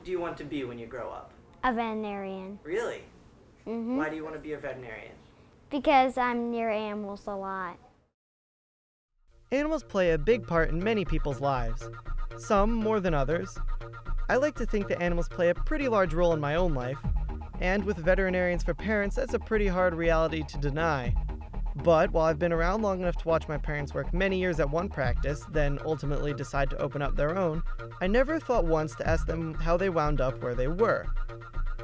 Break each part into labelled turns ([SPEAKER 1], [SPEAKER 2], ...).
[SPEAKER 1] do you want to be when you grow up?
[SPEAKER 2] A veterinarian.
[SPEAKER 1] Really?
[SPEAKER 2] Mm-hmm.
[SPEAKER 1] Why do you want to be a veterinarian?
[SPEAKER 2] Because I'm near animals a lot.
[SPEAKER 3] Animals play a big part in many people's lives, some more than others. I like to think that animals play a pretty large role in my own life, and with veterinarians for parents, that's a pretty hard reality to deny. But while I've been around long enough to watch my parents work many years at one practice, then ultimately decide to open up their own, I never thought once to ask them how they wound up where they were.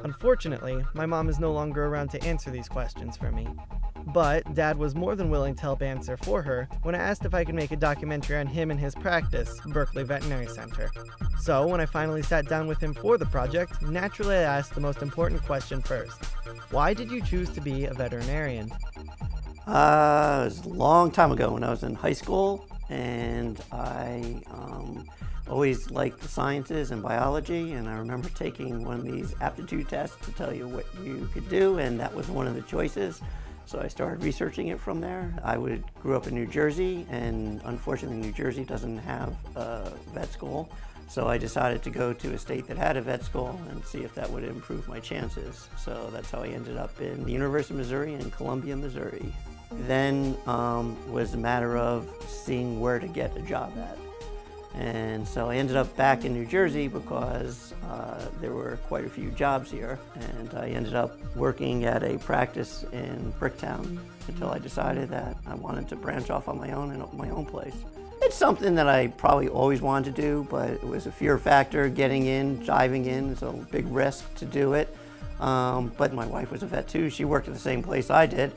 [SPEAKER 3] Unfortunately, my mom is no longer around to answer these questions for me. But Dad was more than willing to help answer for her when I asked if I could make a documentary on him and his practice, Berkeley Veterinary Center. So when I finally sat down with him for the project, naturally I asked the most important question first. Why did you choose to be a veterinarian?
[SPEAKER 4] It was a long time ago when I was in high school, and I always liked the sciences and biology, and I remember taking one of these aptitude tests to tell you what you could do, and that was one of the choices. So I started researching it from there. I grew up in New Jersey, and unfortunately New Jersey doesn't have a vet school. So I decided to go to a state that had a vet school and see if that would improve my chances. So that's how I ended up in the University of Missouri in Columbia, Missouri. Then was a matter of seeing where to get a job at. And so I ended up back in New Jersey because there were quite a few jobs here, and I ended up working at a practice in Bricktown until I decided that I wanted to branch off on my own and open my own place. It's something that I probably always wanted to do, but it was a fear factor getting in, diving in. It's a big risk to do it. But my wife was a vet too. She worked at the same place I did,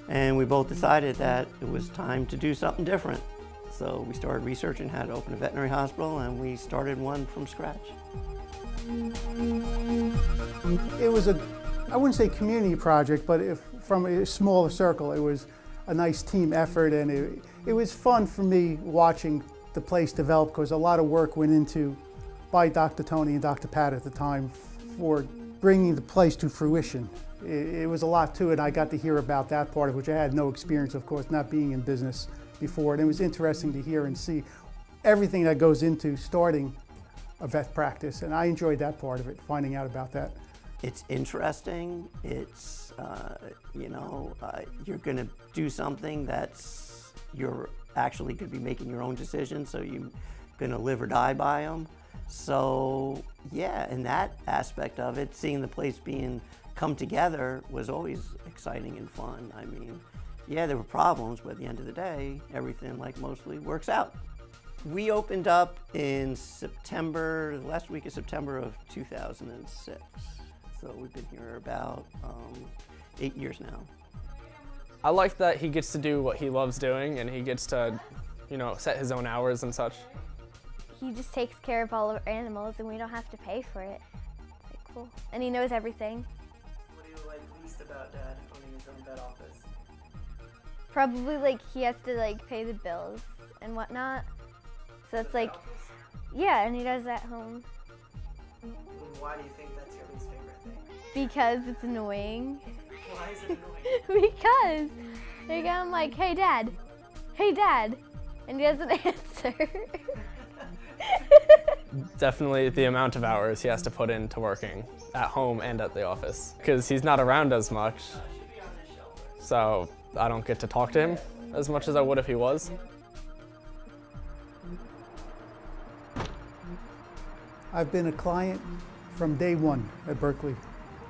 [SPEAKER 4] and we both decided that it was time to do something different. So we started researching how to open a veterinary hospital, and we started one from scratch.
[SPEAKER 5] It was I wouldn't say community project, but from a smaller circle, it was a nice team effort, and it was fun for me watching the place develop, because a lot of work went into, by Dr. Tony and Dr. Pat at the time, for bringing the place to fruition. It was a lot to it. I got to hear about that part of which I had no experience, of course, not being in business before. And it was interesting to hear and see everything that goes into starting a vet practice. And I enjoyed that part of it, finding out about that.
[SPEAKER 4] It's interesting. It's, you're going to do something that's, you're actually going to be making your own decisions, so you're going to live or die by them. So, yeah, in that aspect of it, seeing the place come together was always exciting and fun. I mean, yeah, there were problems, but at the end of the day, everything mostly works out. We opened up in September, the last week of September of 2006. So we've been here about 8 years now.
[SPEAKER 6] I like that he gets to do what he loves doing, and he gets to, set his own hours and such.
[SPEAKER 2] He just takes care of all of our animals, and we don't have to pay for it. It's cool. And he knows everything.
[SPEAKER 1] What do you like least about Dad owning his own vet office?
[SPEAKER 2] Probably he has to pay the bills and whatnot. So it's yeah, and he does that at home.
[SPEAKER 1] Why do you think that's your least favorite thing?
[SPEAKER 2] Because it's annoying.
[SPEAKER 1] Why is it annoying?
[SPEAKER 2] Because I'm like, hey Dad, and he doesn't answer.
[SPEAKER 6] Definitely the amount of hours he has to put into working at home and at the office, because he's not around as much. So I don't get to talk to him as much as I would if he was.
[SPEAKER 5] I've been a client from day one at Berkeley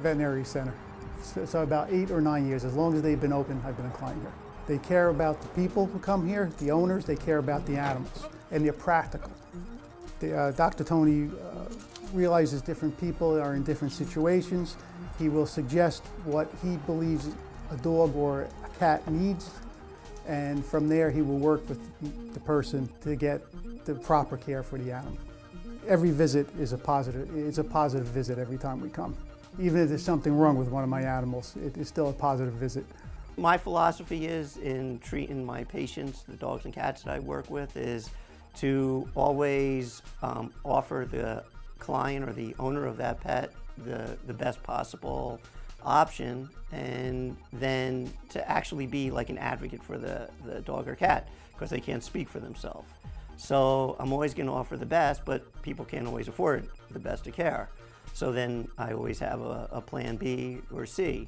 [SPEAKER 5] Veterinary Center. So about 8 or 9 years, as long as they've been open, I've been a client here. They care about the people who come here, the owners, they care about the animals, and they're practical. Dr. Tony realizes different people are in different situations. He will suggest what he believes a dog or a cat needs, and from there he will work with the person to get the proper care for the animal. Every visit is a positive visit every time we come. Even if there's something wrong with one of my animals, it is still a positive visit.
[SPEAKER 4] My philosophy is in treating my patients, the dogs and cats that I work with, is to always offer the client or the owner of that pet the best possible option, and then to actually be like an advocate for the dog or cat, because they can't speak for themselves. So I'm always going to offer the best, but people can't always afford the best of care. So then I always have a plan B or C,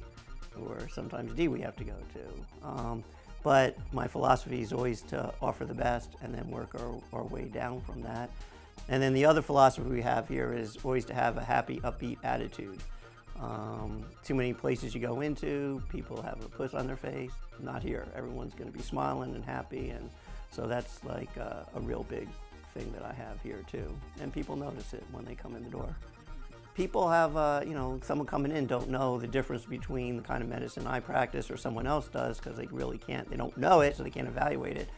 [SPEAKER 4] or sometimes D we have to go to. But my philosophy is always to offer the best and then work our way down from that. And then the other philosophy we have here is always to have a happy, upbeat attitude. Too many places you go into, people have a puss on their face. Not here. Everyone's going to be smiling and happy, and so that's like a real big thing that I have here too. And people notice it when they come in the door. People have, someone coming in don't know the difference between the kind of medicine I practice or someone else does, because they really can't. They don't know it, so they can't evaluate it,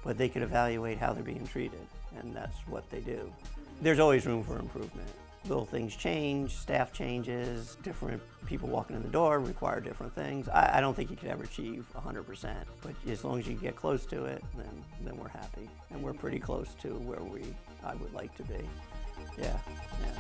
[SPEAKER 4] but they could evaluate how they're being treated, and that's what they do. There's always room for improvement. Little things change, staff changes, different people walking in the door require different things. I don't think you could ever achieve 100%, but as long as you get close to it, then we're happy. And we're pretty close to where I would like to be. Yeah.
[SPEAKER 2] Yeah.